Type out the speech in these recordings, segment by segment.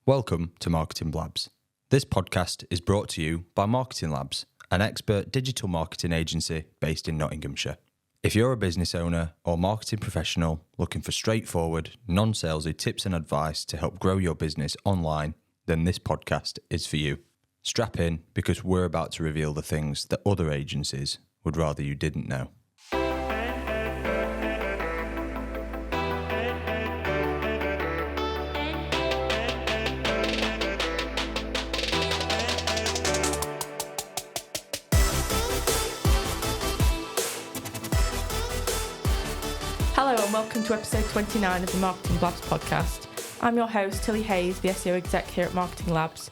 Welcome to Marketing Blabs. This podcast is brought to you by Marketing Labs, an expert digital marketing agency based in Nottinghamshire. If you're a business owner or marketing professional looking for straightforward, non-salesy tips and advice to help grow your business online, then this podcast is for you. Strap in because we're about to reveal the things that other agencies would rather you didn't know. Hello and welcome to episode 29 of the Marketing Blabs podcast. I'm your host, Tilly Hayes, the SEO exec here at Marketing Labs.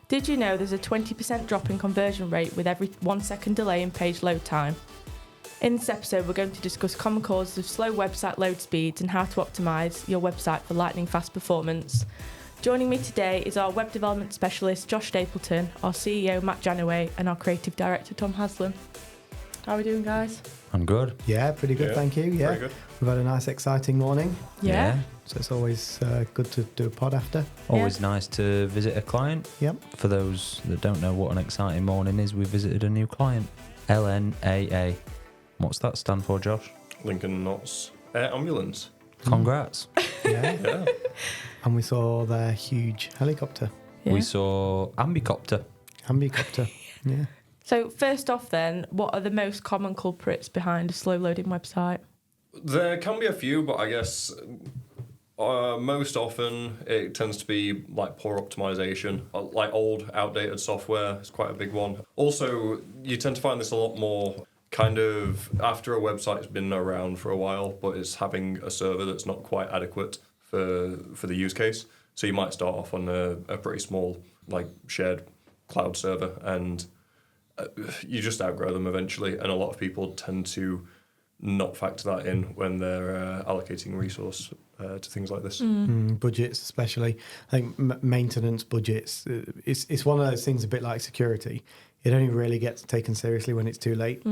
Did you know there's a 20% drop in conversion rate with every 1 second delay in page load time? In this episode, we're going to discuss common causes of slow website load speeds and how to optimise your website for lightning fast performance. Joining me today is our web development specialist, Josh Stapleton, our CEO, Matt Janaway, and our creative director, Tom Haslam. How are we doing, guys? I'm good. Yeah, pretty good, thank you. Yeah, good. We've had a nice, exciting morning, Yeah. so it's always good to do a pod after. Always nice to visit a client. Yep. For those that don't know what an exciting morning is, we visited a new client. LNAA. What's that stand for, Josh? Lincoln Knott's Air Ambulance. Congrats. Yeah. Yeah. And we saw their huge helicopter, We saw Ambicopter. ambicopter. Yeah. So first off then, what are the most common culprits behind a slow loading website? There can be a few, but I guess most often it tends to be like poor optimization, like old, outdated software is quite a big one. Also, you tend to find this a lot more kind of after a website's been around for a while, but it's having a server that's not quite adequate for the use case. So you might start off on a pretty small, like shared cloud server, and you just outgrow them eventually, and a lot of people tend to not factor that in when they're allocating resource to things like this. Budgets especially. I think maintenance budgets, it's one of those things a bit like security. It only really gets taken seriously when it's too late.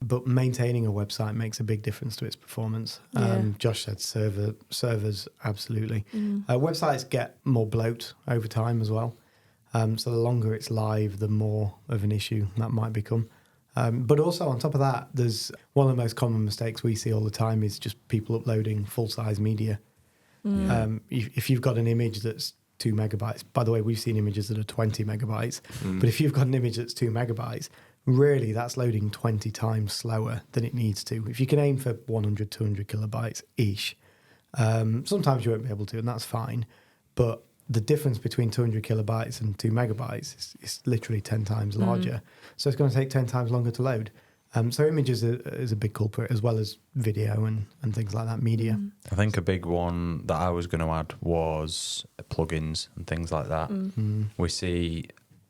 But maintaining a website makes a big difference to its performance. Yeah. Josh said servers, absolutely. Websites get more bloat over time as well. So the longer it's live, the more of an issue that might become. But also on top of that, there's one of the most common mistakes we see all the time is just people uploading full-size media. If you've got an image that's 2 megabytes, by the way, we've seen images that are 20 megabytes, but if you've got an image that's 2 megabytes, really that's loading 20 times slower than it needs to. If you can aim for 100, 200 kilobytes-ish, sometimes you won't be able to, and that's fine. But the difference between 200 kilobytes and 2 megabytes is literally 10 times larger. So it's going to take 10 times longer to load. So images is a big culprit, as well as video and things like that, media. I think a big one that I was going to add was plugins and things like that. We see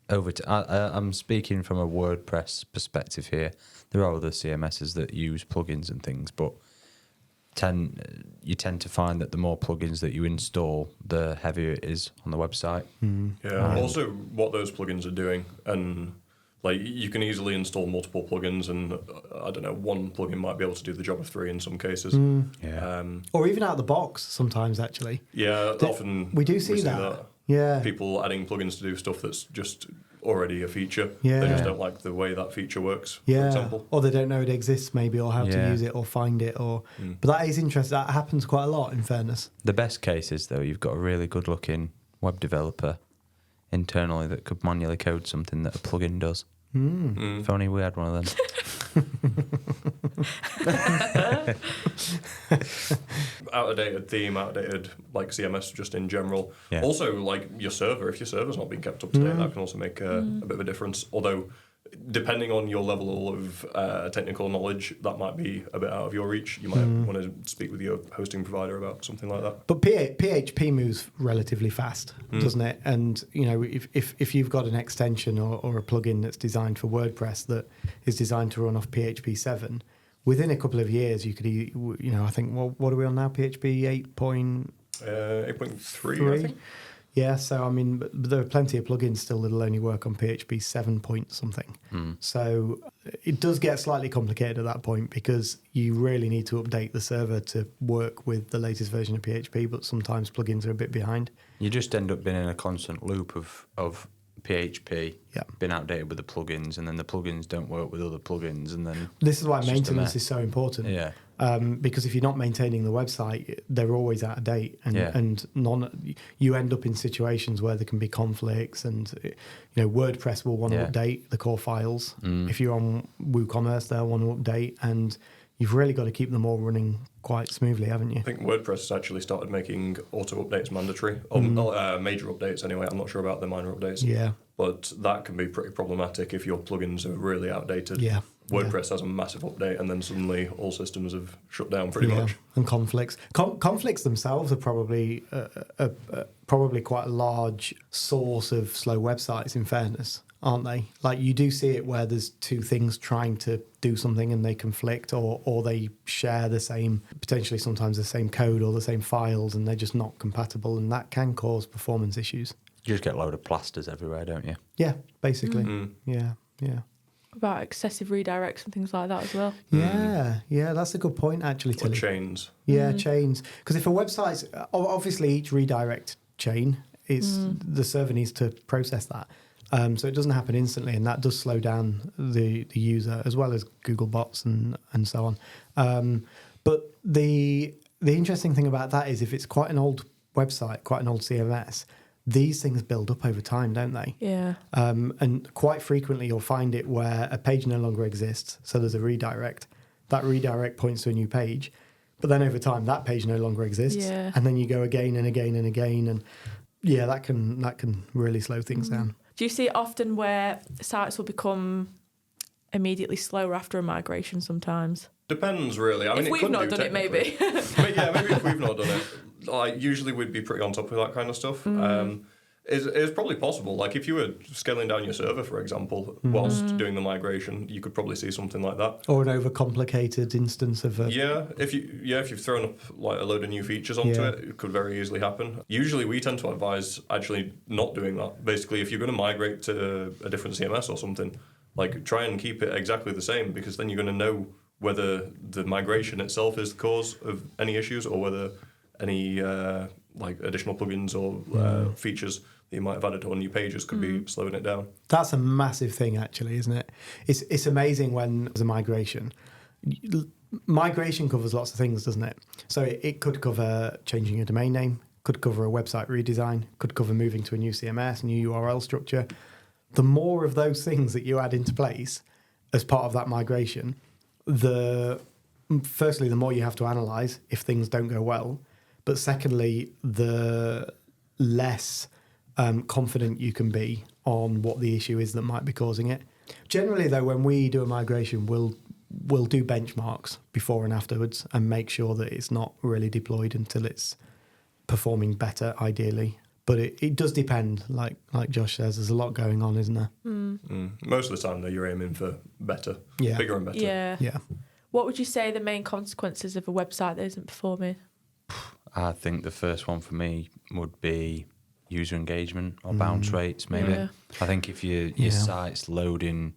I'm speaking from a WordPress perspective here. There are other CMSs that use plugins and things, but you tend to find that the more plugins that you install, the heavier it is on the website. Yeah. Also, what those plugins are doing, and like you can easily install multiple plugins, and I don't know, one plugin might be able to do the job of 3 in some cases. Or even out of the box sometimes, actually. Yeah, often we do see that. Yeah. People adding plugins to do stuff that's just already a feature. Yeah. They just don't like the way that feature works, for Yeah, example. or they don't know it exists maybe, or how to use it, or find it, or. But that is interesting. That happens quite a lot, in fairness. The best case is, though, you've got a really good-looking web developer internally that could manually code something that a plugin does. If only we had one of them. Outdated theme, outdated like CMS just in general. Yeah. Also, like your server, if your server's not being kept up to date, that can also make a bit of a difference. Although, depending on your level of technical knowledge, that might be a bit out of your reach. You might want to speak with your hosting provider about something like that. But PHP moves relatively fast, doesn't it? And you know, if you've got an extension or a plugin that's designed for WordPress that is designed to run off PHP 7, within a couple of years, you could, I think, what are we on now? PHP 8.3, 8.3, I think. Yeah, so I mean, but there are plenty of plugins still that'll only work on PHP 7 point something. So it does get slightly complicated at that point because you really need to update the server to work with the latest version of PHP, but sometimes plugins are a bit behind. You just end up being in a constant loop of PHP being outdated with the plugins, and then the plugins don't work with other plugins, and then this is why it's just a maintenance mess. is so important. Yeah. Because if you're not maintaining the website, they're always out of date, and you end up in situations where there can be conflicts, and WordPress will want to update the core files. If you're on WooCommerce, they'll want to update, and you've really got to keep them all running quite smoothly, haven't you? I think WordPress has actually started making auto updates mandatory, or major updates anyway. I'm not sure about the minor updates. Yeah. But that can be pretty problematic if your plugins are really outdated. Yeah. WordPress has a massive update, and then suddenly all systems have shut down pretty much. And conflicts. Conflicts themselves are probably probably quite a large source of slow websites, in fairness, aren't they? Like, you do see it where there's two things trying to do something and they conflict, or they share the same, potentially sometimes the same code or the same files, and they're just not compatible, and that can cause performance issues. You just get a load of plasters everywhere, don't you? Yeah, basically. Yeah. About excessive redirects and things like that as well. Yeah, that's a good point, actually, Or Tilly. chains. Yeah, chains. Because if a website's, obviously each redirect chain, the server needs to process that. So it doesn't happen instantly, and that does slow down the user, as well as Google bots and so on. But the interesting thing about that is if it's quite an old website, quite an old CMS, these things build up over time, don't they? Yeah. And quite frequently you'll find it where a page no longer exists, so there's a redirect. That redirect points to a new page, but then over time that page no longer exists, and then you go again and again and again, and that can really slow things down. Do you see it often where sites will become immediately slower after a migration sometimes? Depends, really. I mean, if we've not done it, maybe. Maybe if we've not done it. Usually we'd be pretty on top of that kind of stuff. It's probably possible. Like, if you were scaling down your server, for example, whilst doing the migration, you could probably see something like that. Or an overcomplicated instance of a... If you've thrown up like a load of new features onto it could very easily happen. Usually we tend to advise actually not doing that. Basically, if you're going to migrate to a different CMS or something, like, try and keep it exactly the same, because then you're going to know whether the migration itself is the cause of any issues, or whether any like additional plugins or features that you might have added on new pages could be slowing it down. That's a massive thing, actually, isn't it? It's amazing when there's a migration. Migration covers lots of things, doesn't it? So it could cover changing your domain name, could cover a website redesign, could cover moving to a new CMS, new URL structure. The more of those things that you add into place as part of that migration, firstly, the more you have to analyse if things don't go well, but secondly, the less confident you can be on what the issue is that might be causing it. Generally, though, when we do a migration, we'll do benchmarks before and afterwards and make sure that it's not really deployed until it's performing better, ideally. But it does depend, like Josh says, there's a lot going on, isn't there? Most of the time, though, you're aiming for better, bigger and better. Yeah. What would you say the main consequences of a website that isn't performing? I think the first one for me would be user engagement or bounce rates, maybe. Yeah. I think if your site's loading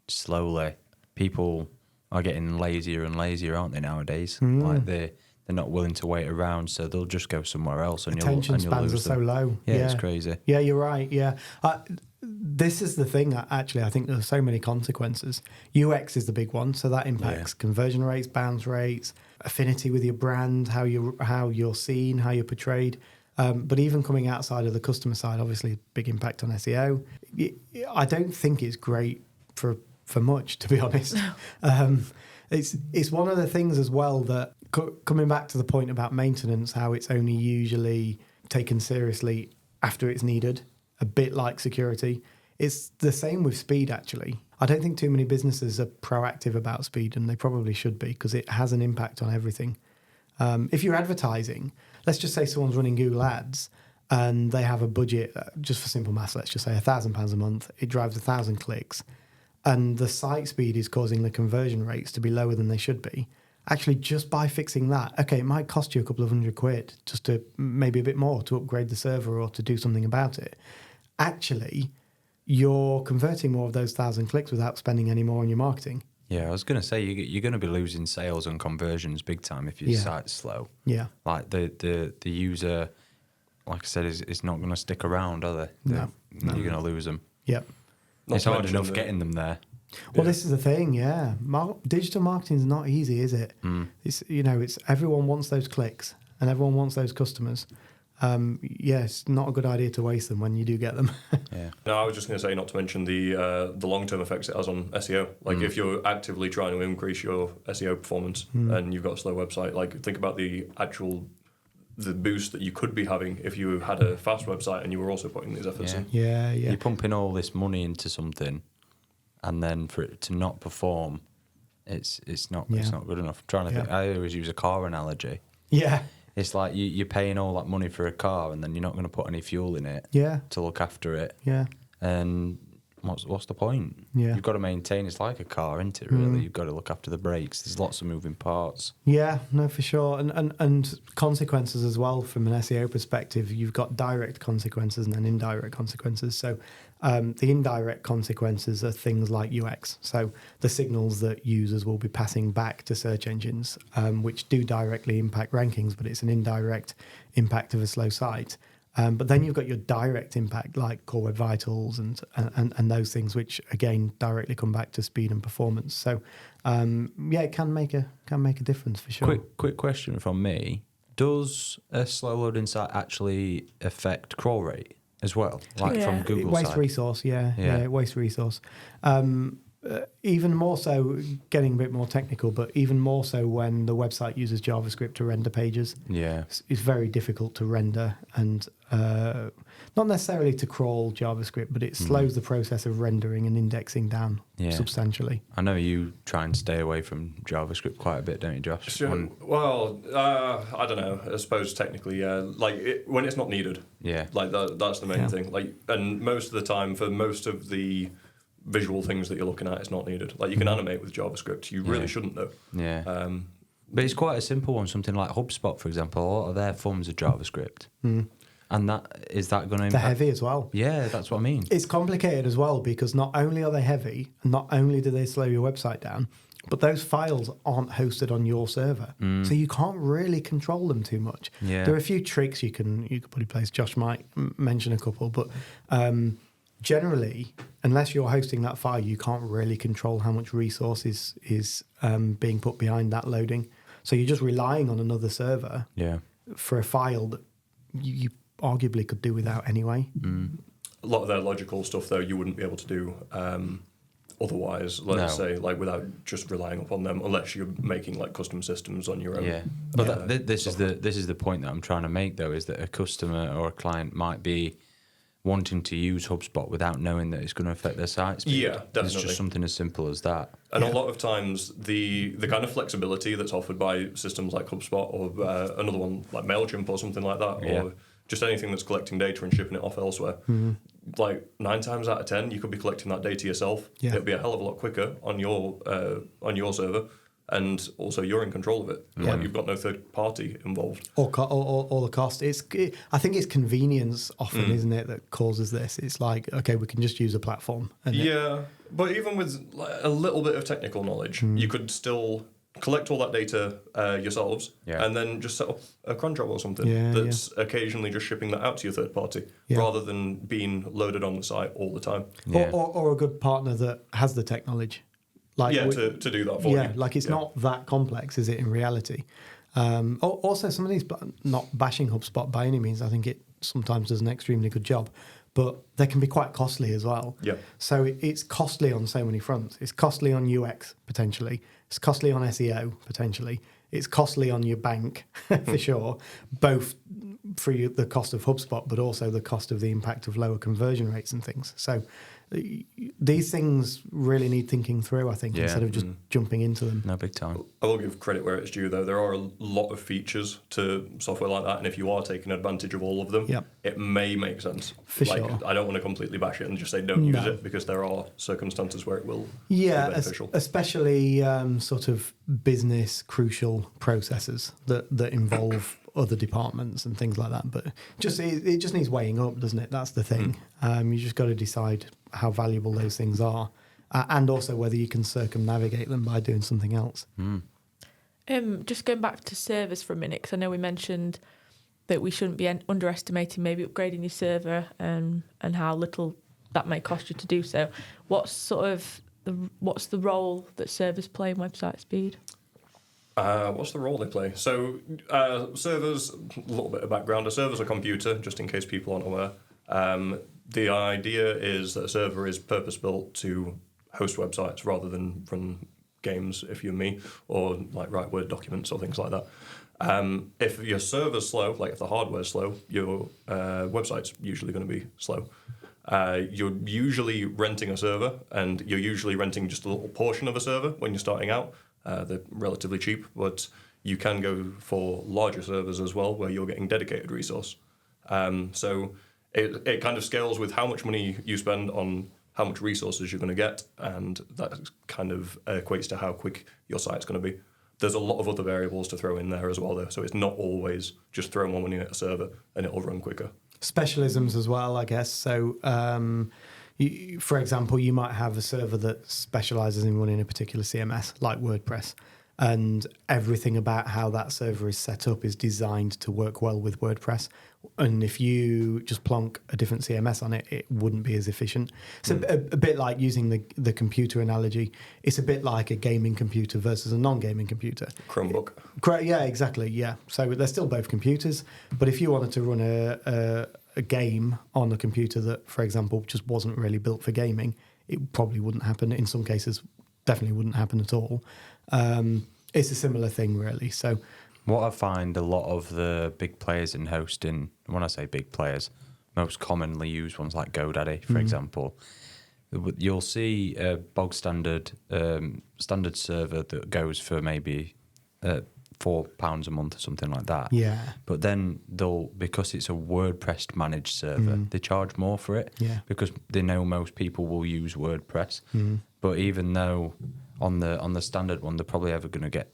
slowly, people are getting lazier and lazier, aren't they, nowadays? Like they're not willing to wait around, so they'll just go somewhere else, and attention you'll spans lose are them. so low. Yeah, it's crazy. Yeah, you're right. Yeah. This is the thing, actually. I think there's so many consequences. UX is the big one, so that impacts conversion rates, bounce rates, affinity with your brand, how you're seen, how you're portrayed. But even coming outside of the customer side, obviously, big impact on SEO. I don't think it's great for much, to be honest. It's one of the things as well that, coming back to the point about maintenance, how it's only usually taken seriously after it's needed, a bit like security. It's the same with speed, actually. I don't think too many businesses are proactive about speed, and they probably should be, because it has an impact on everything. If you're advertising, let's just say someone's running Google Ads and they have a budget, just for simple maths, let's just say £1,000 a month, it drives 1,000 clicks, and the site speed is causing the conversion rates to be lower than they should be, actually just by fixing that, okay, it might cost you a couple of £100 just to maybe a bit more to upgrade the server or to do something about it. Actually, you're converting more of those 1,000 clicks without spending any more on your marketing. Yeah, I was going to say you're going to be losing sales and conversions big time if your site's slow. Yeah. Like the user, like I said, is not going to stick around, are they? No. You're going to lose them. Yep. It's hard enough getting them there. Well, this is the thing, yeah. Digital marketing is not easy, is it? It's it's everyone wants those clicks and everyone wants those customers. It's not a good idea to waste them when you do get them. Yeah. No, I was just going to say, not to mention the long-term effects it has on SEO. Like if you're actively trying to increase your SEO performance and you've got a slow website, like think about the boost that you could be having if you had a fast website and you were also putting these efforts in. Yeah. You're pumping all this money into something, and then for it to not perform, it's not good enough. I'm trying to think. I always use a car analogy. Yeah. It's like you're paying all that money for a car, and then you're not going to put any fuel in it to look after it. Yeah. And what's the point? Yeah. You've got to maintain. It's like a car, isn't it, really? You've got to look after the brakes. There's lots of moving parts. Yeah, no, for sure. And consequences as well from an SEO perspective. You've got direct consequences and then indirect consequences. So the indirect consequences are things like UX. So the signals that users will be passing back to search engines, which do directly impact rankings, but it's an indirect impact of a slow site. But then you've got your direct impact, like Core Web Vitals and those things, which again directly come back to speed and performance. So it can make a difference for sure. Quick question from me: does a slow loading site actually affect crawl rate as well, like from Google waste side? resource? Yeah, waste resource. Even more so, getting a bit more technical, but even more so when the website uses JavaScript to render pages. Yeah, it's very difficult to render and not necessarily to crawl JavaScript, but it slows the process of rendering and indexing down substantially. I know you try and stay away from JavaScript quite a bit, don't you, Josh? Sure. Well, I don't know. I suppose technically, when it's not needed. Yeah. Like that's the main thing. Like, and most of the time, for most of the visual things that you're looking at, it's not needed. Like you can animate with JavaScript. You really shouldn't though. Yeah. But it's quite a simple one. Something like HubSpot, for example, a lot of their forms are JavaScript. And is that going to impact? They're heavy as well. Yeah, that's what I mean. It's complicated as well because not only are they heavy, and not only do they slow your website down, but those files aren't hosted on your server. So you can't really control them too much. Yeah. There are a few tricks you can put in place. Josh might mention a couple, but generally, unless you're hosting that file, you can't really control how much resource is being put behind that loading. So you're just relying on another server for a file that you arguably could do without anyway. A lot of their logical stuff, though, you wouldn't be able to do otherwise, let's say, like without just relying upon them, unless you're making like custom systems on your own. Yeah, but this is the point that I'm trying to make, though, is that a customer or a client might be wanting to use HubSpot without knowing that it's going to affect their site speed. Yeah, definitely. It's just something as simple as that. And a lot of times, the kind of flexibility that's offered by systems like HubSpot or another one like MailChimp or something like that, or just anything that's collecting data and shipping it off elsewhere, like 9 times out of 10, you could be collecting that data yourself. Yeah. It'd be a hell of a lot quicker on your server, and also you're in control of it. Like you've got no third party involved. Or the cost. I think it's convenience often, isn't it, that causes this. It's like, okay, we can just use a platform. But even with like, a little bit of technical knowledge, you could still collect all that data yourselves and then just set up a cron job or something that's occasionally just shipping that out to your third party rather than being loaded on the site all the time. Or a good partner that has the tech knowledge. Like to do that for you. Yeah, like it's not that complex, is it, in reality? Also, some of these, not bashing HubSpot by any means, I think it sometimes does an extremely good job, but they can be quite costly as well. Yeah. So it's costly on so many fronts. It's costly on UX, potentially. It's costly on SEO, potentially. It's costly on your bank, for sure, both for the cost of HubSpot, but also the cost of the impact of lower conversion rates and things. So these things really need thinking through, I think, instead of just jumping into them. No, big time. I will give credit where it's due, though. There are a lot of features to software like that, and if you are taking advantage of all of them, it may make sense. For sure. I don't want to completely bash it and just say don't use it, because there are circumstances where it will be beneficial. Especially sort of business crucial processes that involve other departments and things like that. But it just needs weighing up, doesn't it? That's the thing. You just got to decide how valuable those things are, and also whether you can circumnavigate them by doing something else. Just going back to servers for a minute, because I know we mentioned that we shouldn't be underestimating maybe upgrading your server and how little that may cost you to do so. What's the role that servers play in website speed? What's the role they play? So servers, a little bit of background. A server's a computer, just in case people aren't aware. The idea is that a server is purpose-built to host websites rather than run games, if you're me, or like write Word documents or things like that. If your server's slow, like if the hardware's slow, your website's usually going to be slow. You're usually renting a server, and you're usually renting just a little portion of a server when you're starting out. They're relatively cheap, but you can go for larger servers as well, where you're getting dedicated resource. So it kind of scales with how much money you spend on how much resources you're going to get, and that kind of equates to how quick your site's going to be. There's a lot of other variables to throw in there as well, though, so it's not always just throw more money at a server and it'll run quicker. Specialisms as well, I guess. So, for example, you might have a server that specialises in running a particular CMS, like WordPress, and everything about how that server is set up is designed to work well with WordPress. And if you just plonk a different CMS on it, it wouldn't be as efficient. It's a bit like using the computer analogy. It's a bit like a gaming computer versus a non-gaming computer. Chromebook. Yeah, exactly, yeah. So they're still both computers, but if you wanted to run a game on a computer that, for example, just wasn't really built for gaming, it probably wouldn't happen. In some cases, definitely wouldn't happen at all. It's a similar thing, really. So, what I find a lot of the big players in hosting, when I say big players, most commonly used ones like GoDaddy, for example, you'll see a bog standard server that goes for maybe £4 a month or something like that. Yeah. But then because it's a WordPress managed server, they charge more for it. Yeah. Because they know most people will use WordPress. But even though on the standard one, they're probably ever going to get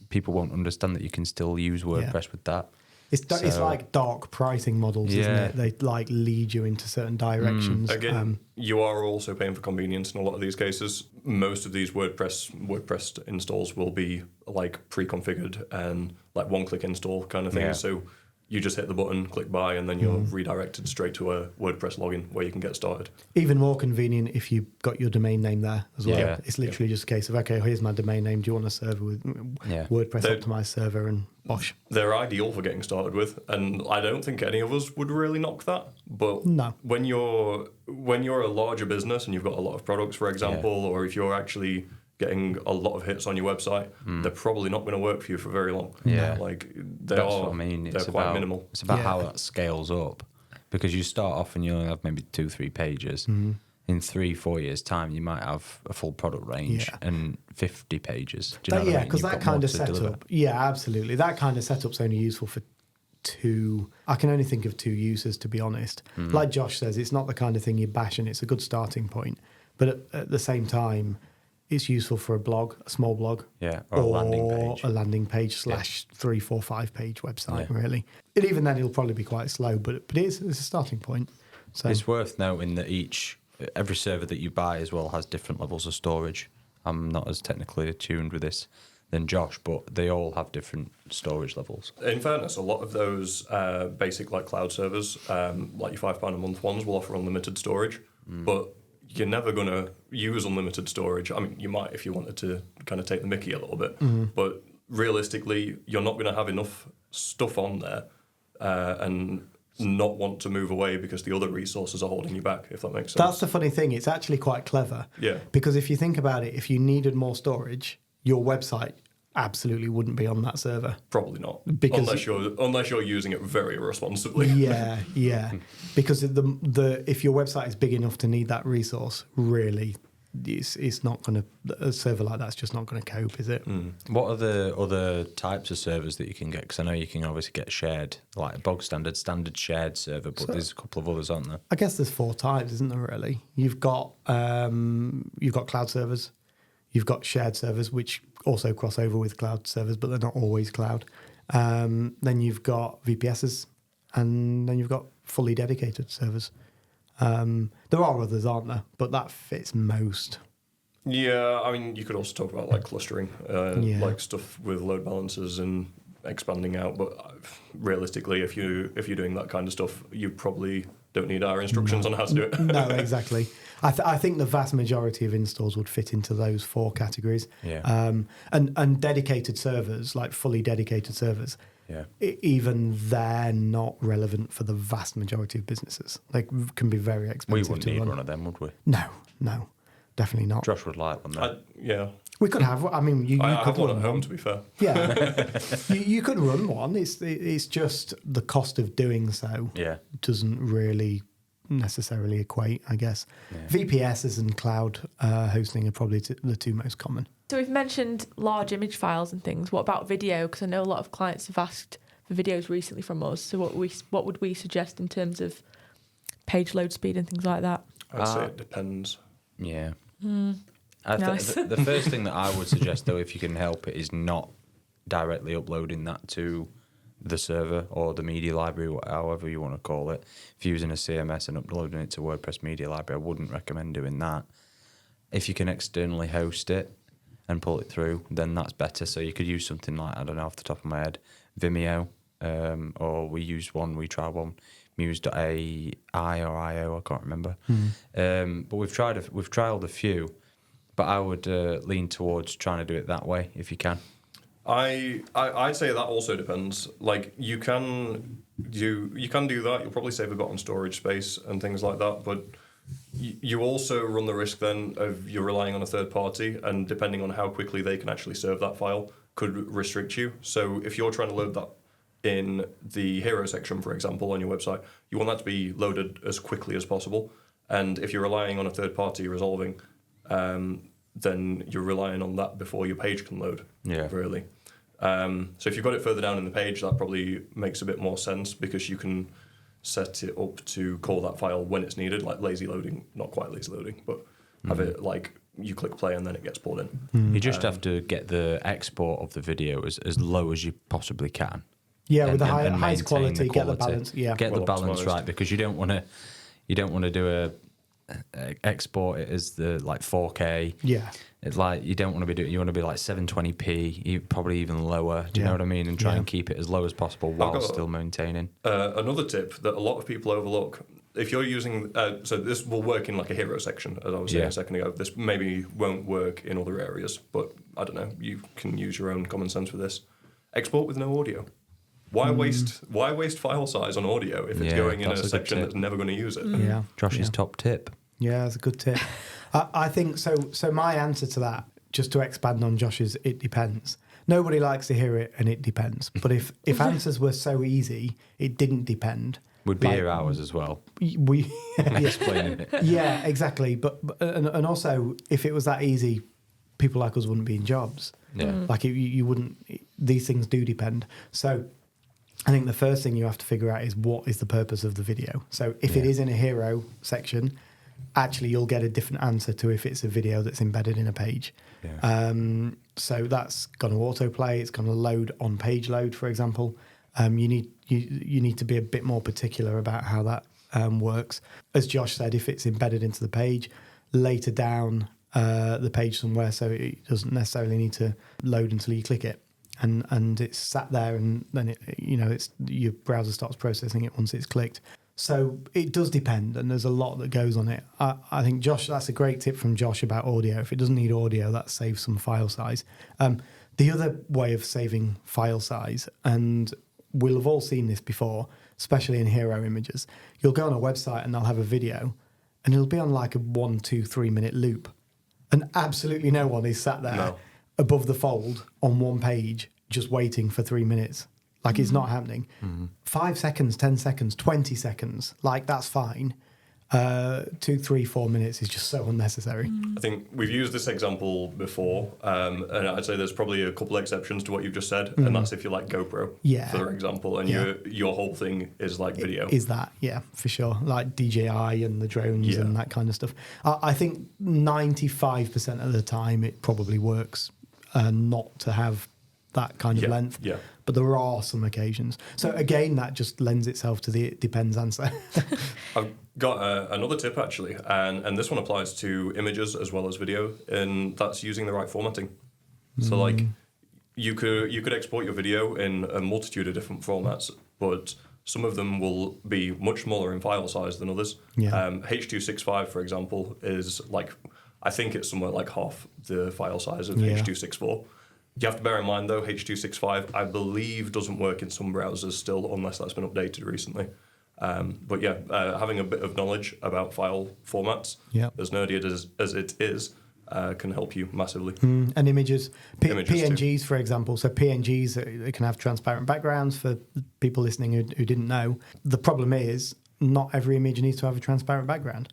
people won't understand that you can still use WordPress with that. It's like dark pricing models, isn't it? They like lead you into certain directions. Again, you are also paying for convenience in a lot of these cases. Most of these WordPress installs will be like pre-configured and like one-click install kind of thing. Yeah. So you just hit the button, click buy, and then you're redirected straight to a WordPress login where you can get started. Even more convenient if you've got your domain name there as well. Yeah. It's literally just a case of, okay, here's my domain name. Do you want a server with WordPress optimized server and bosh? They're ideal for getting started with, and I don't think any of us would really knock that. But when you're a larger business and you've got a lot of products, for example, or if you're actually getting a lot of hits on your website, they're probably not going to work for you for very long. Yeah. Like That's what I mean. They're quite minimal. It's about how that scales up, because you start off and you only have maybe 2-3 pages. In 3-4 years' time, you might have a full product range and 50 pages. Do you know what I mean? Because that kind of setup, absolutely. That kind of setup's only useful for I can only think of 2 uses, to be honest. Like Josh says, it's not the kind of thing you bash, and it's a good starting point. But at the same time, it's useful for a blog, a small blog. Yeah, or a landing page. A landing page / 3, 4, 5 page website, really. And even then, it'll probably be quite slow, but it's a starting point. So it's worth noting that every server that you buy as well has different levels of storage. I'm not as technically attuned with this than Josh, but they all have different storage levels. In fairness, a lot of those basic like cloud servers, like your £5 a month ones, will offer unlimited storage, but you're never going to use unlimited storage. I mean, you might if you wanted to kind of take the mickey a little bit, but realistically, you're not going to have enough stuff on there and not want to move away because the other resources are holding you back, if that makes sense. That's the funny thing. It's actually quite clever. Yeah. Because if you think about it, if you needed more storage, your website absolutely wouldn't be on that server. Probably not, Because- unless you're using it very irresponsibly. Yeah. Because the if your website is big enough to need that resource, really, it's not going to, a server like that's just not going to cope, is it? What are the other types of servers that you can get? Because I know you can obviously get shared, like a bog standard shared server, but there's a couple of others, aren't there? I guess there's 4 types, isn't there? Really, you've got cloud servers, you've got shared servers, which also cross over with cloud servers, but they're not always cloud. Then you've got VPSs, and then you've got fully dedicated servers. There are others, aren't there? But that fits most. Yeah, I mean, you could also talk about like clustering, like stuff with load balancers and expanding out. But realistically, if you're doing that kind of stuff, you probably don't need our instructions on how to do it. No, exactly. I think the vast majority of installs would fit into those 4 categories. Yeah. And dedicated servers, like fully dedicated servers, even they're not relevant for the vast majority of businesses. They can be very expensive. We wouldn't to need run. one of them, would we? No, definitely not. Josh would like one, though. Yeah. We could have. I mean, you I could have one run at home, to be fair. Yeah, you could run one. It's just the cost of doing so. Yeah. Doesn't really necessarily equate, I guess. Yeah. VPSs and cloud hosting are probably the 2 most common. So we've mentioned large image files and things. What about video? Because I know a lot of clients have asked for videos recently from us. So what would we suggest in terms of page load speed and things like that? I'd say it depends. Yeah. Nice. The first thing that I would suggest, though, if you can help it, is not directly uploading that to the server or the media library, however you want to call it. If you're using a CMS and uploading it to WordPress Media Library, I wouldn't recommend doing that. If you can externally host it and pull it through, then that's better. So you could use something like, I don't know off the top of my head, Vimeo, or we tried one, Muse.ai or IO, I can't remember. But we've trialed a few, but I would lean towards trying to do it that way if you can. I'd say that also depends. Like you can do that. You'll probably save a bit on storage space and things like that. But you also run the risk then of you're relying on a third party, and depending on how quickly they can actually serve that file, could restrict you. So if you're trying to load that in the hero section, for example, on your website, you want that to be loaded as quickly as possible. And if you're relying on a third party resolving, then you're relying on that before your page can load. Yeah. Really. So if you've got it further down in the page, that probably makes a bit more sense because you can set it up to call that file when it's needed, like lazy loading, not quite lazy loading, but have it like you click play and then it gets pulled in. You just have to get the export of the video as low as you possibly can. Yeah, with the and highest maintain quality, get the balance. Yeah, get the Well balance optimised. right, because you don't want to do export it as the like 4K. Yeah. It's like you don't want to be doing. You want to be like 720p, probably even lower. Do you know what I mean? And try and keep it as low as possible while still maintaining. Another tip that a lot of people overlook: if you're using, so this will work in like a hero section, as I was saying a second ago. This maybe won't work in other areas, but I don't know. You can use your own common sense with this. Export with no audio. Why waste file size on audio if it's going in a section that's never going to use it? Yeah. Josh's top tip. Yeah, that's a good tip. I think so. So my answer to that, just to expand on Josh's, it depends. Nobody likes to hear it, and it depends. But if answers were so easy, it didn't depend. We'd be here hours as well. We Explaining it. Yeah, exactly. But and also, if it was that easy, people like us wouldn't be in jobs. Yeah. Like you wouldn't. These things do depend. So I think the first thing you have to figure out is what is the purpose of the video. So if it is in a hero section, actually you'll get a different answer to if it's a video that's embedded in a page. Yeah. So that's going to autoplay. It's going to load on page load, for example. You need to be a bit more particular about how that works. As Josh said, if it's embedded into the page, later down the page somewhere, so it doesn't necessarily need to load until you click it. And it's sat there, and then it's your browser starts processing it once it's clicked. So it does depend, and there's a lot that goes on it. I think Josh, that's a great tip from Josh about audio. If it doesn't need audio, that saves some file size. The other way of saving file size, and we'll have all seen this before, especially in hero images, you'll go on a website and they'll have a video, and it'll be on like a 1, 2, 3 minute loop, and absolutely no one is sat there. No. above the fold on one page, just waiting for 3 minutes. Like, it's not happening. 5 seconds, 10 seconds, 20 seconds, like, that's fine. 2, 3, 4 minutes is just so unnecessary. I think we've used this example before, and I'd say there's probably a couple of exceptions to what you've just said, and that's if you like GoPro, for example, and your whole thing is like video. Is that, for sure. Like DJI and the drones and that kind of stuff. I think 95% of the time it probably works not to have that kind of length. Yeah. But there are some occasions. So again, that just lends itself to the it depends answer. I've got another tip actually, and this one applies to images as well as video, and that's using the right formatting. So like you could export your video in a multitude of different formats, but some of them will be much smaller in file size than others. H.265, for example, is like, I think it's somewhere like half the file size of H.264. You have to bear in mind, though, H.265, I believe, doesn't work in some browsers still, unless that's been updated recently. But having a bit of knowledge about file formats, as nerdy as it is, can help you massively. And images PNGs, too. for example. So PNGs, they can have transparent backgrounds for people listening who didn't know. The problem is, not every image needs to have a transparent background.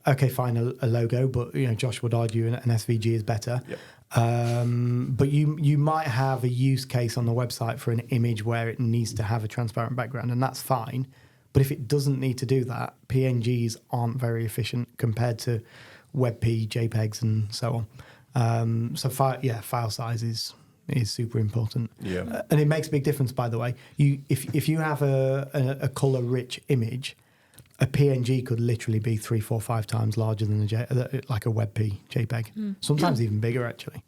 Okay, fine, a logo, but Josh would argue an SVG is better. Yep. But you might have a use case on the website for an image where it needs to have a transparent background, and that's fine. But if it doesn't need to do that, PNGs aren't very efficient compared to WebP, JPEGs, and so on. File size is super important. Yeah. And it makes a big difference, by the way. If you have a color-rich image, a PNG could literally be 3, 4, 5 times larger than like a WebP JPEG. Sometimes even bigger, actually.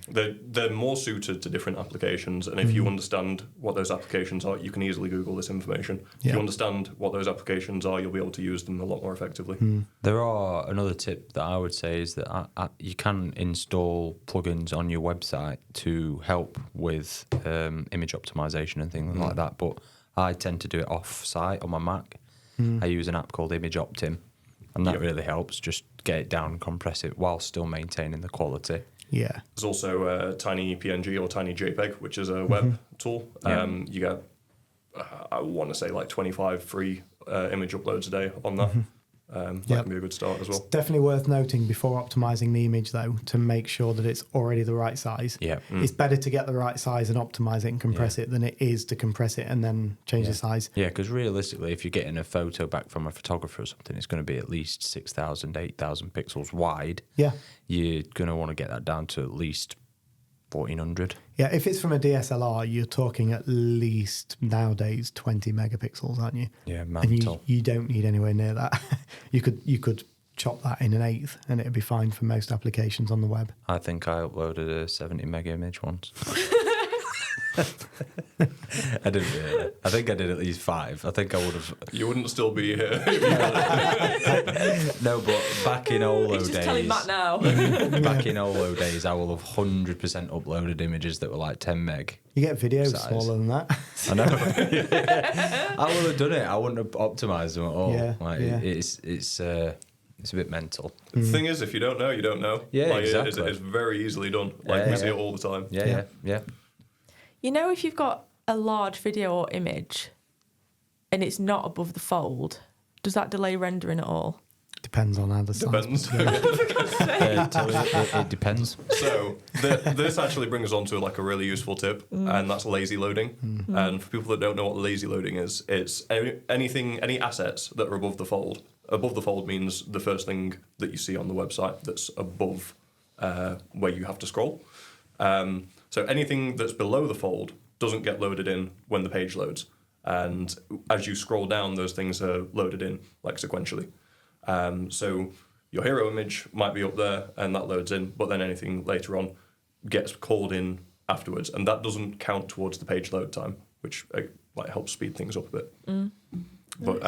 They're more suited to different applications, and if you understand what those applications are, you can easily Google this information. If you understand what those applications are, you'll be able to use them a lot more effectively. There are another tip that I would say is that you can install plugins on your website to help with image optimization and things like that, but I tend to do it off-site on my Mac. I use an app called Image Optim, and that really helps. Just get it down and compress it while still maintaining the quality. Yeah. There's also Tiny PNG or Tiny JPEG, which is a web tool. You get, I want to say, like 25 free image uploads a day on that. That can be a good start as well. It's definitely worth noting before optimizing the image, though, to make sure that it's already the right size. Yeah. It's better to get the right size and optimize it and compress it than it is to compress it and then change the size. Yeah, because realistically, if you're getting a photo back from a photographer or something, it's going to be at least 6,000, 8,000 pixels wide. Yeah. You're going to want to get that down to at least 1,400. Yeah, if it's from a DSLR, you're talking at least nowadays 20 megapixels, aren't you? Yeah, And mental. you don't need anywhere near that. You could chop that in an eighth and it'd be fine for most applications on the web. I think I uploaded a 70 meg image once. I didn't really. I think I did at least 5. I think I would have. You wouldn't still be here. No, but back in Olo He's just days. telling Matt now. Back in Olo days, I will have 100% uploaded images that were like 10 meg. You get videos Size. smaller than that. I know. I would have done it. I wouldn't have optimized them at all. It's a bit mental. The thing is, if you don't know, you don't know. Yeah, like, exactly. It's very easily done. Like, we see it all the time. Yeah. You know, if you've got a large video or image and it's not above the fold, does that delay rendering at all? Depends on how the size. Depends. It depends. So this actually brings us on to like a really useful tip, and that's lazy loading. And for people that don't know what lazy loading is, it's any assets that are above the fold. Above the fold means the first thing that you see on the website that's above where you have to scroll. So anything that's below the fold doesn't get loaded in when the page loads. And as you scroll down, those things are loaded in like sequentially. So your hero image might be up there and that loads in, but then anything later on gets called in afterwards, and that doesn't count towards the page load time, which like helps speed things up a bit. But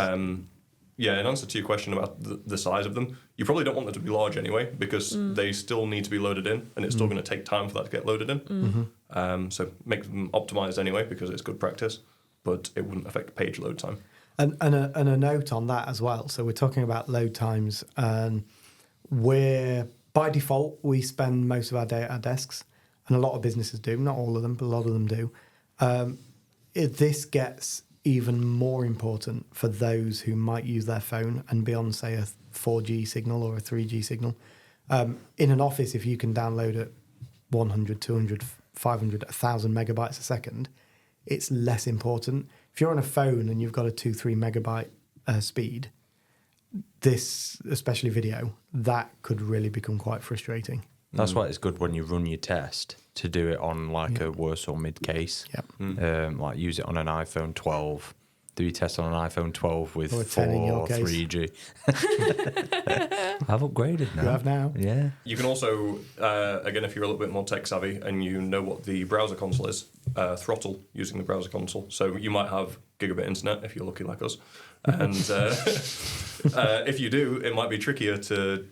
in answer to your question about the size of them, you probably don't want them to be large anyway, because they still need to be loaded in, and it's still going to take time for that to get loaded in. So make them optimized anyway, because it's good practice, but it wouldn't affect page load time. And a note on that as well. So we're talking about load times, and by default we spend most of our day at our desks. and a lot of businesses do, not all of them, but a lot of them do, this gets even more important for those who might use their phone and be on, say, a 4G signal or a 3G signal. In an office, if you can download at 100, 200, 500, 1,000 megabytes a second, it's less important. If you're on a phone and you've got a 2-3 megabyte speed, this, especially video, that could really become quite frustrating. That's why it's good when you run your test to do it on like a worse or mid case. Yep. Like use it on an iPhone 12. Do your test on an iPhone 12 with Or a 10 in 4 your or case. 3G. I've upgraded now. You have now? Yeah. You can also, again, if you're a little bit more tech savvy and you know what the browser console is, throttle using the browser console. So you might have gigabit internet if you're lucky like us. And if you do, it might be trickier to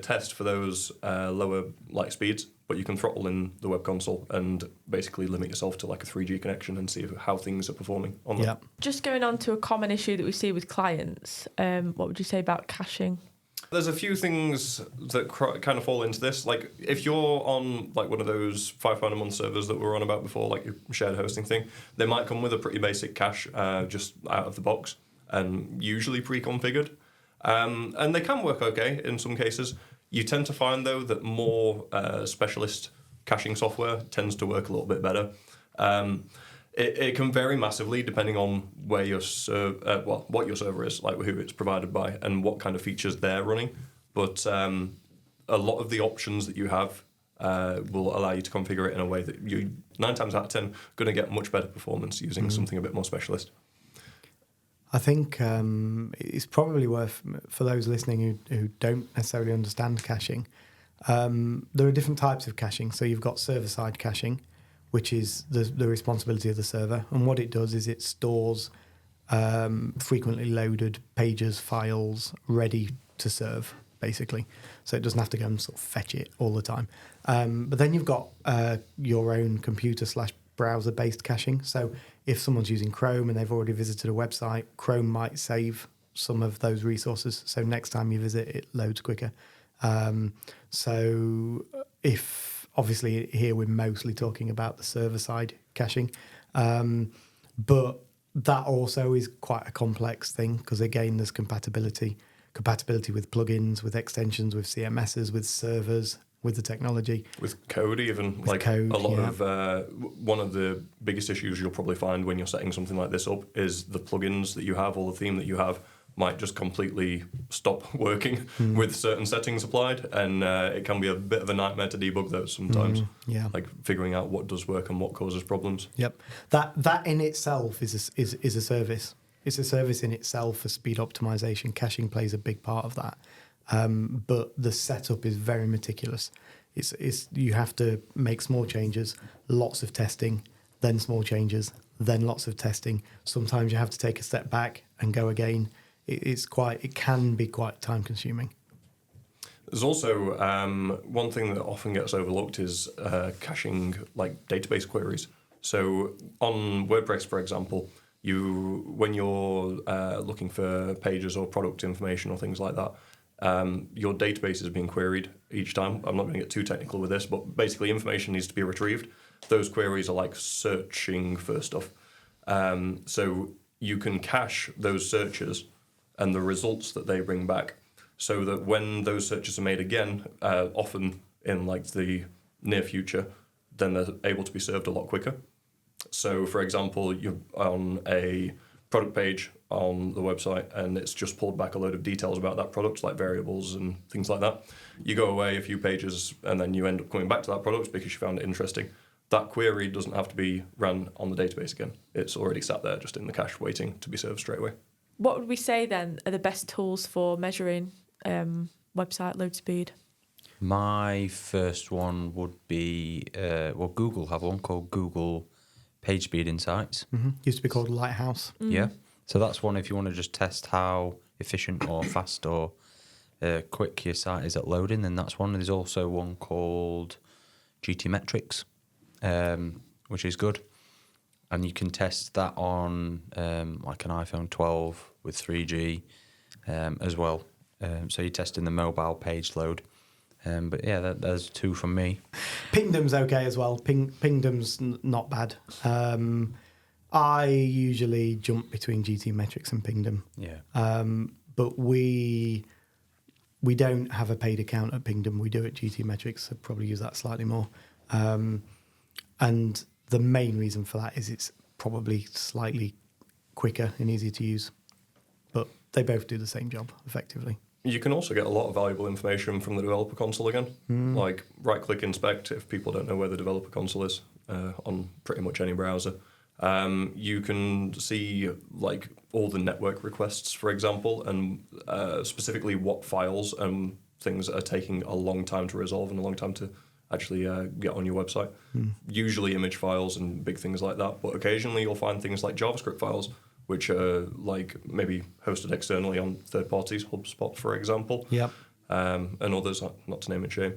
test for those lower light speeds, but you can throttle in the web console and basically limit yourself to like a 3G connection and see how things are performing on that. Yeah. Just going on to a common issue that we see with clients, what would you say about caching? There's a few things that kind of fall into this. Like if you're on like one of those £5 a month servers that we were on about before, like your shared hosting thing, they might come with a pretty basic cache just out of the box and usually pre-configured. And they can work okay in some cases. You tend to find, though, that more specialist caching software tends to work a little bit better. It can vary massively depending on where your what your server is, like who it's provided by, and what kind of features they're running. But a lot of the options that you have will allow you to configure it in a way that you 9 times out of 10 going to get much better performance using something a bit more specialist. I think it's probably worth, for those listening who don't necessarily understand caching, there are different types of caching. So you've got server-side caching, which is the responsibility of the server. And what it does is it stores frequently loaded pages, files, ready to serve, basically. So it doesn't have to go and sort of fetch it all the time. But then you've got your own computer/browser-based caching. So if someone's using Chrome and they've already visited a website, Chrome might save some of those resources. So next time you visit, it loads quicker. So if... Obviously, here we're mostly talking about the server-side caching. But that also is quite a complex thing because, again, there's compatibility with plugins, with extensions, with CMSs, with servers, with the technology. With code even. With like code, a lot yeah. of... one of the biggest issues you'll probably find when you're setting something like this up is the plugins that you have or the theme that you have might just completely stop working with certain settings applied, and it can be a bit of a nightmare to debug those sometimes. Yeah. Like figuring out what does work and what causes problems. Yep. That in itself is a service. It's a service in itself for speed optimization. Caching plays a big part of that. But the setup is very meticulous. It's you have to make small changes, lots of testing, then small changes, then lots of testing. Sometimes you have to take a step back and go again. It can be quite time consuming. There's also one thing that often gets overlooked is caching like database queries. So on WordPress, for example, when you're looking for pages or product information or things like that, your database is being queried each time. I'm not going to get too technical with this, but basically information needs to be retrieved. Those queries are like searching for stuff. So you can cache those searches and the results that they bring back so that when those searches are made again, often in like the near future, then they're able to be served a lot quicker. So for example, you're on a product page on the website and it's just pulled back a load of details about that product, like variables and things like that. You go away a few pages and then you end up coming back to that product because you found it interesting. That query doesn't have to be ran on the database again. It's already sat there just in the cache waiting to be served straight away. What would we say then are the best tools for measuring website load speed? My first one would be, Google have one called Google Page Speed Insights. Used to be called Lighthouse. Yeah. So that's one if you want to just test how efficient or fast or quick your site is at loading, then that's one. There's also one called GT Metrics, which is good. And you can test that on like an iPhone 12 with 3G as well. So you're testing the mobile page load. But yeah, there's 2 from me. Pingdom's okay as well. Pingdom's not bad. I usually jump between GT Metrics and Pingdom. Yeah. But we don't have a paid account at Pingdom. We do at GT Metrics. I'd probably use that slightly more. And the main reason for that is it's probably slightly quicker and easier to use. But they both do the same job, effectively. You can also get a lot of valuable information from the developer console again. Like right-click inspect if people don't know where the developer console is on pretty much any browser. You can see like all the network requests, for example, and specifically what files and things are taking a long time to resolve and a long time to actually get on your website. Usually image files and big things like that, but occasionally you'll find things like JavaScript files, which are like maybe hosted externally on third parties, HubSpot, for example. Yep. And others, not to name and shame.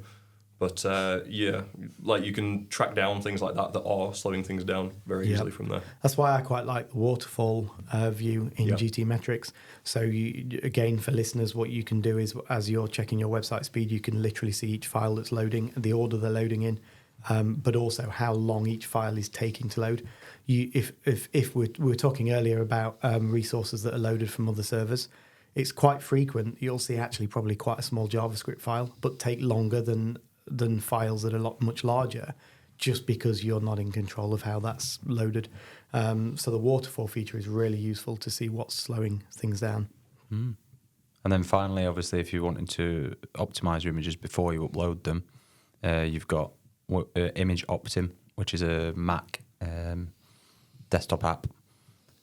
But yeah, like you can track down things like that are slowing things down very easily from there. That's why I quite like the waterfall view in GT Metrics. So you, again, for listeners, what you can do is as you're checking your website speed, you can literally see each file that's loading, the order they're loading in, but also how long each file is taking to load. If we're talking earlier about resources that are loaded from other servers, it's quite frequent. You'll see actually probably quite a small JavaScript file, but take longer than files that are much larger, just because you're not in control of how that's loaded. So the waterfall feature is really useful to see what's slowing things down. And then finally, obviously, if you're wanting to optimize your images before you upload them, you've got Image Optim, which is a Mac desktop app.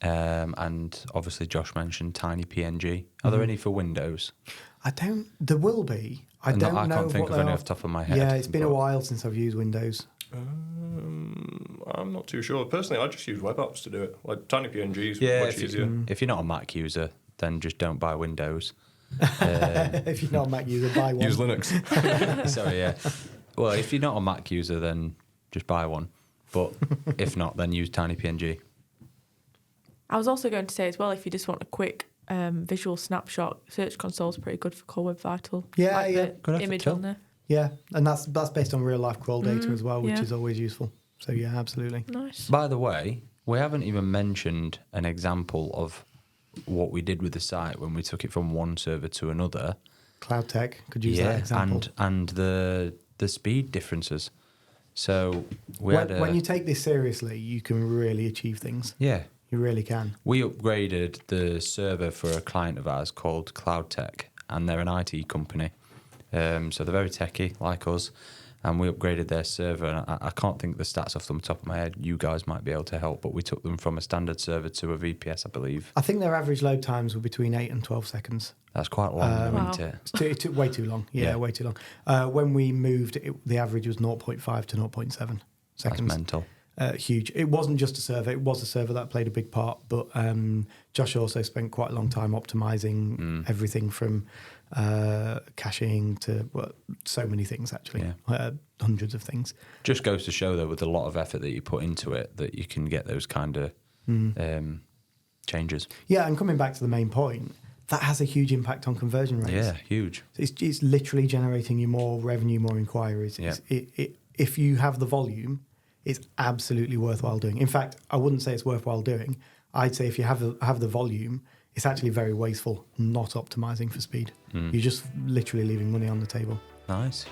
And obviously Josh mentioned Tiny PNG. Are there any for Windows? There will be. I can't think of any off the top of my head. Yeah, it's been a while since I've used Windows. I'm not too sure. Personally, I just use web apps to do it. Like Tiny PNG is much easier. If you're not a Mac user, then just don't buy Windows. If you're not a Mac user, buy one. Use Linux. Sorry, yeah. Well, if you're not a Mac user, then just buy one. But if not, then use Tiny PNG. I was also going to say as well, if you just want a quick visual snapshot, Search Console's pretty good for Core Web Vital. Yeah, like yeah. the image on there. Yeah, and that's based on real life crawl data as well, which is always useful. So yeah, absolutely. Nice. By the way, we haven't even mentioned an example of what we did with the site when we took it from one server to another. Cloud Tech could use that example. and the speed differences. So when you take this seriously, you can really achieve things. Yeah. You really can. We upgraded the server for a client of ours called Cloud Tech, and they're an IT company. So they're very techy, like us, and we upgraded their server. And I can't think the stats off the top of my head. You guys might be able to help, but we took them from a standard server to a VPS, I believe. I think their average load times were between 8 and 12 seconds. That's quite long, isn't it? It took way too long. Yeah, way too long. When we moved, the average was 0.5 to 0.7 seconds. That's mental. Huge. It wasn't just a server. It was a server that played a big part, but Josh also spent quite a long time optimizing everything from caching to so many things, actually. Yeah. Hundreds of things. Just goes to show, though, with a lot of effort that you put into it, that you can get those kind of changes. Yeah, and coming back to the main point, that has a huge impact on conversion rates. Yeah, huge. It's literally generating you more revenue, more inquiries. Yeah. If you have the volume, it's absolutely worthwhile doing. In fact, I wouldn't say it's worthwhile doing. I'd say if you have the volume, it's actually very wasteful not optimizing for speed. You're just literally leaving money on the table. Nice.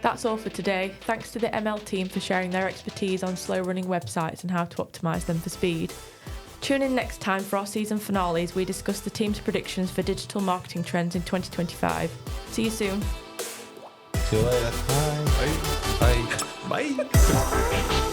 That's all for today. Thanks to the ML team for sharing their expertise on slow-running websites and how to optimise them for speed. Tune in next time for our season finale as we discuss the team's predictions for digital marketing trends in 2025. See you soon. See you later. Bye. Bye. Bye.